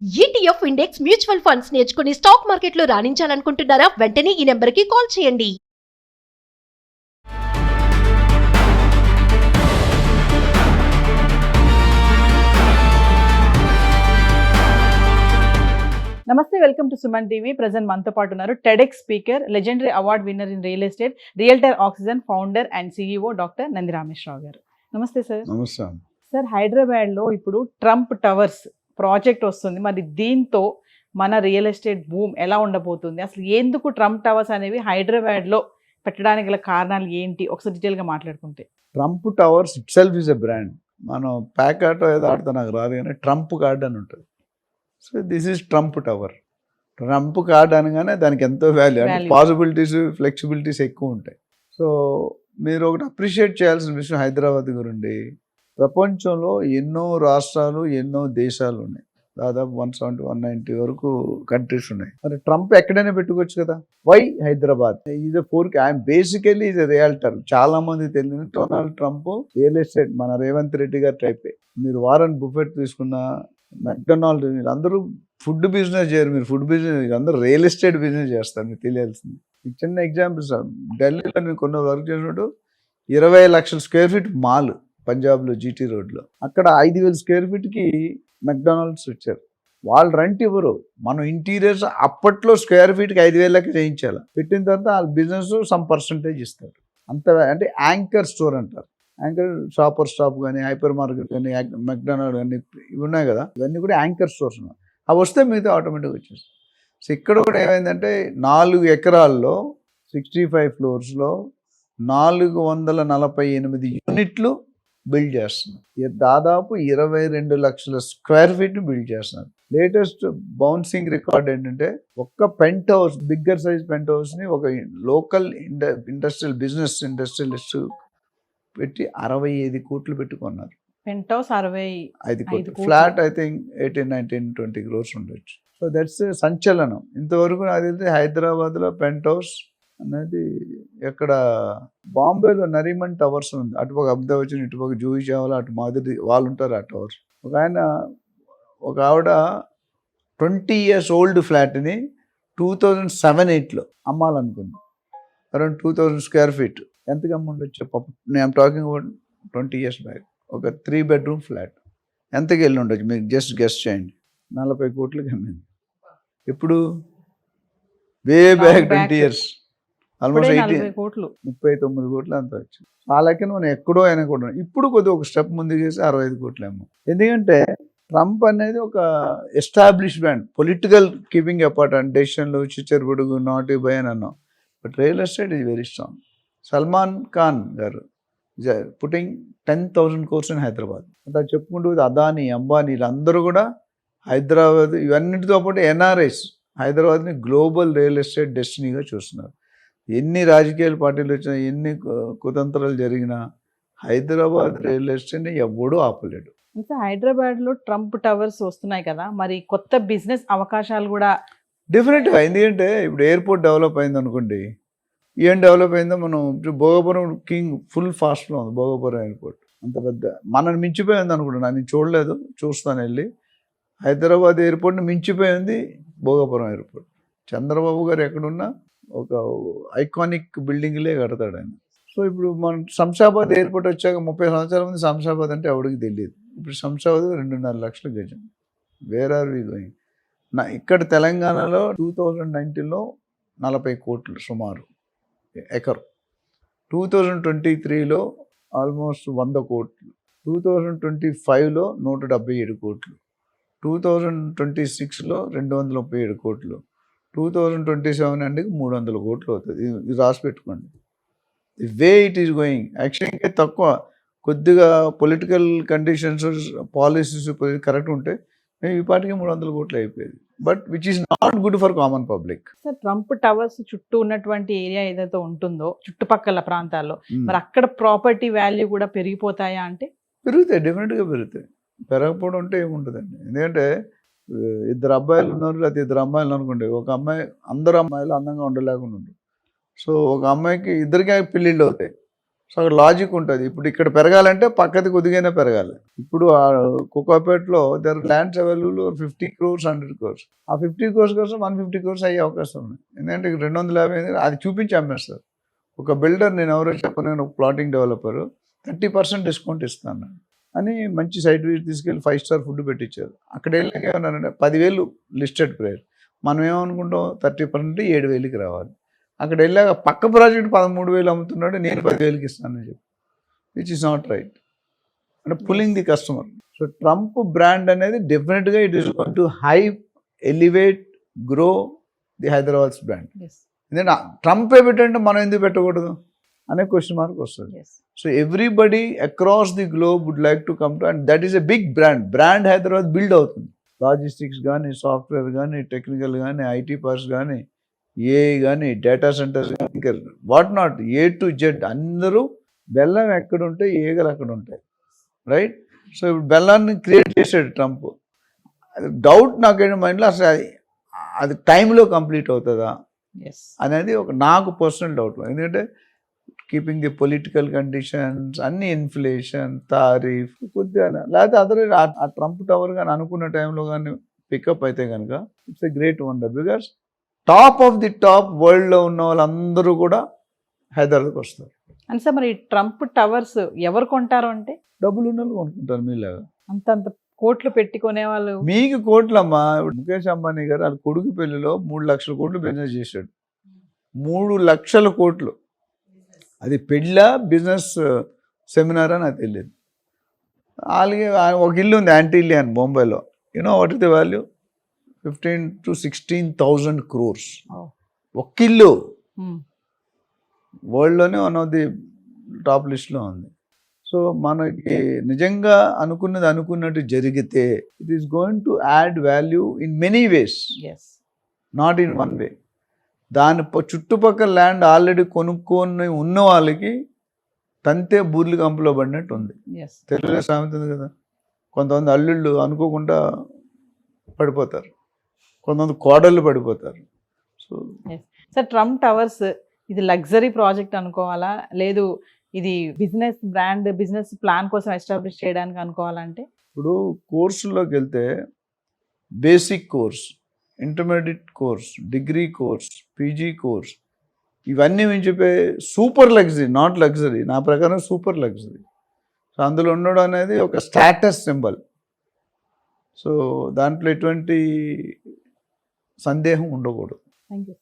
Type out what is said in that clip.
ETF index mutual funds నేర్చుకుని stock మార్కెట్లో రాణించాలనుకుంటున్నారా? వెంటనే ఈ నెంబర్కి కాల్ చేయండి. నమస్తే, welcome to Suman TV. Present మనతో పాటు ఉన్నారు TEDx speaker, legendary award winner in real estate, realtor oxygen founder and CEO doctor Nandi Rameshwar Rao గారు. నమస్తే సార్. నమస్తే సార్, హైదరాబాద్లో ఇప్పుడు ట్రంప్ టవర్స్ ప్రాజెక్ట్ వస్తుంది. మరి దీంతో మన రియల్ ఎస్టేట్ బూమ్ ఎలా ఉండబోతుంది? అసలు ఎందుకు ట్రంప్ టవర్స్ అనేవి హైదరాబాద్లో పెట్టడానికి గల కారణాలు ఏంటి? ఒకసారి డీటెయిల్గా మాట్లాడుకుంటే. Trump towers it self is a brand. మనం ప్యాక్ ఆటో ఏదో ఆడితే నాకు రాదు, కానీ ట్రంప్ కార్డ్ అని ఉంటుంది. So this is Trump tower. Trump card అనగానే దానికి ఎంతో వాల్యూ, అంటే పాసిబిలిటీస్, ఫ్లెక్సిబిలిటీస్ ఎక్కువ ఉంటాయి. సో మీరు ఒకటి అప్రిషియేట్ చేయాల్సిన విషయం హైదరాబాద్ గురించి, ప్రపంచంలో ఎన్నో రాష్ట్రాలు, ఎన్నో దేశాలు ఉన్నాయి. దాదాపు 170, 190 వరకు కంట్రీస్ ఉన్నాయి. మరి ట్రంప్ ఎక్కడైనా పెట్టుకోవచ్చు కదా. Why Hyderabad? Is a for basically is a realtor. చాలా మంది తెలియదు, డొనాల్డ్ ట్రంప్ రియల్ ఎస్టేట్ మన రేవంత్ రెడ్డి గారి టైపే. మీరు వారన్ బుఫెట్ తీసుకున్న, మెక్డొనాల్డ్, అందరూ ఫుడ్ బిజినెస్ చేయరు, మీరు ఫుడ్ బిజినెస్, అందరూ రియల్ ఎస్టేట్ బిజినెస్ చేస్తారు. మీకు తెలియాల్సింది చిన్న ఎగ్జాంపుల్ సార్. ఢిల్లీలో నేను కొన్ని వర్క్ చేసినట్టు 20 లక్షల స్క్వేర్ ఫీట్ మాల్ పంజాబ్లో జీటీ రోడ్లో, అక్కడ 5,000 స్క్వేర్ ఫీట్కి మెక్డొనాల్డ్స్ వచ్చారు. వాళ్ళు రెంట్ ఇవ్వరు, మనం ఇంటీరియర్స్ అప్పట్లో స్క్వేర్ ఫీట్కి 5,000 చేయించాలి. పెట్టిన తర్వాత వాళ్ళ బిజినెస్ సమ్ పర్సంటేజ్ ఇస్తారు. అంత అంటే యాంకర్ స్టోర్ అంటారు. యాంకర్ షాపర్ స్టాప్ కానీ, హైపర్ మార్కెట్ కానీ, మెక్డొనాల్డ్ కానీ ఇవి ఉన్నాయి కదా, ఇవన్నీ కూడా యాంకర్ స్టోర్స్ ఉన్నాయి. అవి వస్తే మిగతా ఆటోమేటిక్గా వచ్చేస్తాయి. సో ఇక్కడ కూడా ఏమైందంటే 4 ఎకరాల్లో 65 ఫ్లోర్స్లో 448 యూనిట్లు బిల్డ్ చేస్తున్నారు. దాదాపు 22 లక్షల స్క్వేర్ ఫీట్ బిల్డ్ చేస్తున్నారు. లేటెస్ట్ బౌన్సింగ్ రికార్డ్ ఏంటంటే, ఒక్క పెంట్ హౌస్, బిగ్గర్ సైజ్ పెంట్ హౌస్ని ఒక లోకల్ ఇండస్ట్రియలిస్ట్ పెట్టి 65 కోట్లు పెట్టుకున్నారు. పెంట్ హౌస్ 65 కోట్లు. ఫ్లాట్ ఐ థింక్ 18, 19, 20 crores ఉండొచ్చు. సో దట్స్ సంచలనం. ఇంతవరకు నాకు తెలిసి హైదరాబాద్లో పెంట్ హౌస్ అనేది ఎక్కడ, బాంబేలో నరీమన్ టవర్స్ ఉంది, అటుపక్క అబ్దావచ్చిన, ఇటుపక్క జూహీ చావ్లా, అటు మాదిరి వాళ్ళు ఉంటారు ఆ టవర్స్. ఒక ఆవిడ 20 years ఓల్డ్ ఫ్లాట్ని 2007-8లో అమ్మాలనుకుంది. Around 2000 square feet. ఎంతగా ఉండొచ్చు పాపం? నేను టాకింగ్ అబౌట్ 20 years బ్యాక్. ఒక 3 bedroom ఫ్లాట్ ఎంతకి వెళ్ళి ఉండొచ్చు? మీరు జస్ట్ గెస్ట్ చేయండి. 40 కోట్లకి అమ్మింది. ఇప్పుడు వే బ్యాక్ 20 years, ఆల్మోస్ట్ 39 కోట్లు అంత వచ్చి. ఆ లెక్కన మనం ఎక్కడో అయినా కూడా ఇప్పుడు కొద్దిగా ఒక స్టెప్ ముందుకు చేసి 65 కోట్లు ఏమో. ఎందుకంటే ట్రంప్ అనేది ఒక establish brand, political keeping apart అంటే డెసిషన్లు, చిచ్చరబుడుగు, నాట్ బై అని అన్నాం. But real estate is very strong. Salman Khan గారు పుట్టింగ్ 10,000 crores ఇన్ హైదరాబాద్. అంటే చెప్పుకుంటూ అదానీ, అంబానీ వీళ్ళందరూ కూడా హైదరాబాద్, ఇవన్నిటితో పాటు ఎన్ఆర్ఐస్ హైదరాబాద్ని గ్లోబల్ రియల్ ఎస్టేట్ డెస్టినీగా చూస్తున్నారు. ఎన్ని రాజకీయ పార్టీలు వచ్చినా, ఎన్ని కుతంత్రాలు జరిగినా హైదరాబాద్ రియల్ ఎస్టేట్ని ఎవడూ ఆపలేడు. ఇంకా హైదరాబాద్లో ట్రంప్ టవర్స్ వస్తున్నాయి కదా, మరి కొత్త బిజినెస్ అవకాశాలు కూడా డెఫినెట్గా. ఎందుకంటే ఇప్పుడు ఎయిర్పోర్ట్ డెవలప్ అయింది అనుకోండి, ఏం డెవలప్ అయిందో, మనం భోగపురం కింగ్ ఫుల్ ఫాస్ట్లో ఉంది. భోగపురం ఎయిర్పోర్ట్ అంత పెద్ద, మనల్ని మించిపోయింది అనుకుంటున్నాను. నేను చూడలేదు, చూస్తాను వెళ్ళి. హైదరాబాద్ ఎయిర్పోర్ట్ని మించిపోయింది భోగపురం ఎయిర్పోర్ట్. చంద్రబాబు గారు ఎక్కడున్నా ఒక ఐకానిక్ బిల్డింగ్లే కడతాడు ఆయన. సో ఇప్పుడు మన శంషాబాద్ ఎయిర్పోర్ట్ వచ్చాక 30 సంవత్సరాల ముందు శంషాబాద్ అంటే ఎవరికి తెలియదు. ఇప్పుడు శంషాబాద్ 2.5 లక్షల గజం. Where are we going? ఇక్కడ తెలంగాణలో 2019లో 40 కోట్లు సుమారు ఎకర్. 2023లో ఆల్మోస్ట్ 100 కోట్లు. 2025లో 177 కోట్లు. 2026లో 237 కోట్లు. 2027 అంటే 300 కోట్లు అవుతుంది. ఇది రాసి పెట్టుకోండి. The way it is going. Actually ఇంకా తక్కువ, కొద్దిగా పొలిటికల్ కండిషన్స్, పాలసీస్ కరెక్ట్ ఉంటే ఈ పాటికి 300 కోట్లు అయిపోయేది. But which is not good for common public. Sir, Trump towers చుట్టూ ఉన్నటువంటి ఏరియా ఏదైతే ఉంటుందో, చుట్టుపక్కల ప్రాంతాల్లో, మరి అక్కడ ప్రాపర్టీ వాల్యూ కూడా పెరిగిపోతాయా? అంటే పెరుగుతాయి, డెఫినెట్గా పెరుగుతాయి. పెరగకపోవడం అంటే ఏముంటుందండి. ఎందుకంటే 2 అబ్బాయిలు ఉన్నారు, లేకపోతే 2 అమ్మాయిలు అనుకోండి. ఒక అమ్మాయి, అందరు అమ్మాయిలు అందంగా ఉండలేకుండా ఉండరు. సో ఒక అమ్మాయికి 2 పెళ్ళిళ్ళు అవుతాయి. సో అక్కడ లాజిక్ ఉంటుంది. ఇప్పుడు ఇక్కడ పెరగాలంటే పక్కది కొద్దిగానే పెరగాలి. ఇప్పుడు ఆ కోకాపేటలో there lands available 50 crores 100 crores. ఆ 50 crores కోసం 150 crores అయ్యే అవకాశం ఉంది. ఎందుకంటే 250 అది చూపించి అమ్మేస్తారు. ఒక బిల్డర్, నేను ఎవరో చెప్పను, ఒక ప్లాటింగ్ డెవలపర్ 30% డిస్కౌంట్ ఇస్తాను అని మంచి సైట్ విజిట్ తీసుకెళ్ళి 5 star ఫుడ్ పెట్టించారు. అక్కడ వెళ్ళాక ఏమన్నారంటే 10,000 లిస్టెడ్ ప్రైస్, మనం ఏమనుకుంటాం 30% 7,000కి రావాలి. అక్కడ వెళ్ళాక పక్క ప్రాజెక్ట్ 13,000 అమ్ముతున్నాడు, నేను 10,000కి ఇస్తానని చెప్పి, విచ్ ఇస్ నాట్ రైట్. అంటే pulling the customer. So Trump brand అనేది డెఫినెట్గా it is going to hype, elevate, grow the Hyderabad's brand. ఎందుకంటే ట్రంపే పెట్టంటే మనం ఎందుకు పెట్టకూడదు అనే క్వశ్చన్ మార్క్ వస్తుంది. So everybody across the globe would like to come to, and that is a big brand Hyderabad build అవుతుంది. లాజిస్టిక్స్ కానీ, సాఫ్ట్వేర్ కానీ, టెక్నికల్ కానీ, ఐటీ పార్క్స్ కానీ, ఏఐ కానీ, డేటా సెంటర్స్ కానీ, ఇంకా what not, A to Z అందరూ బెల్లం ఎక్కడుంటే ఏగలు అక్కడ ఉంటాయి, రైట్? సో ఇప్పుడు బెల్లాన్ని క్రియేట్ చేసాడు ట్రంప్. డౌట్ నాకేంటి మైండ్లో, అసలు అది టైంలో కంప్లీట్ అవుతుందా అనేది ఒక నాకు పర్సనల్ డౌట్. ఎందుకంటే కీపింగ్ ది పొలిటికల్ కండిషన్స్, అన్ని ఇన్ఫ్లేషన్, తారీఫ్ కొద్దిగా, లేకపోతే అదర్ ఆ ట్రంప్ టవర్ కానీ అనుకున్న టైంలో కానీ పికప్ అయితే కనుక it's a great wonder. Because top of the top వరల్డ్లో ఉన్న వాళ్ళందరూ కూడా హైదరాబాద్కి వస్తారు. అంటే సార్ మరి ట్రంప్ టవర్స్ ఎవరు కొంటారు అంటే? డబ్బులు ఉన్న వాళ్ళు కొనుక్కుంటారు మీలాగా. అంత కోట్లు పెట్టుకునే వాళ్ళు. మీకు కోట్లమ్మా. ఇప్పుడు ముఖేష్ అంబానీ గారు వాళ్ళ కొడుకు పెళ్లిలో 3 లక్షల కోట్లు బిజినెస్ చేశాడు. 3 లక్షల కోట్లు. అది పెళ్ళ బిజినెస్ సెమినార్ అని నాకు తెలియదు. అలాగే ఒక ఇల్లు ఉంది యాంటీలియన్ బొంబాయిలో. You know what is the value? 15,000 to 16,000 crores. ఒక్క ఇల్లు వరల్డ్లోనే వన్ ఆఫ్ ది టాప్ లిస్ట్లో ఉంది. సో మనకి నిజంగా అనుకున్నట్టు జరిగితే it is going to add value in many ways, not in one way. దాని చుట్టుపక్కల ల్యాండ్ ఆల్రెడీ కొనుక్కొని ఉన్న వాళ్ళకి తంతే బూర్లు కంపులో పడినట్టు ఉంది. తెలుగులో సామెత ఉంది కదా, కొంతమంది అల్లుళ్ళు అనుకోకుండా పడిపోతారు, కొంతమంది కోడళ్ళు పడిపోతారు. సో సార్ ట్రంప్ టవర్స్ ఇది లగ్జరీ ప్రాజెక్ట్ అనుకోవాలా, లేదు ఇది బిజినెస్ బ్రాండ్, బిజినెస్ ప్లాన్ కోసం ఎస్టాబ్లిష్ చేయడానికి అనుకోవాలంటే? ఇప్పుడు కోర్సుల్లోకి వెళ్తే basic course, intermediate course, degree course, PG course, ఇవన్నీ మించిపోయి సూపర్ లగ్జరీ, నాట్ లగ్జరీ, నా ప్రకారం సూపర్ లగ్జరీ. సో అందులో ఉండడం అనేది ఒక స్టాటస్ సింబల్. సో దాంట్లో ఎటువంటి సందేహం ఉండకూడదు. Thank you.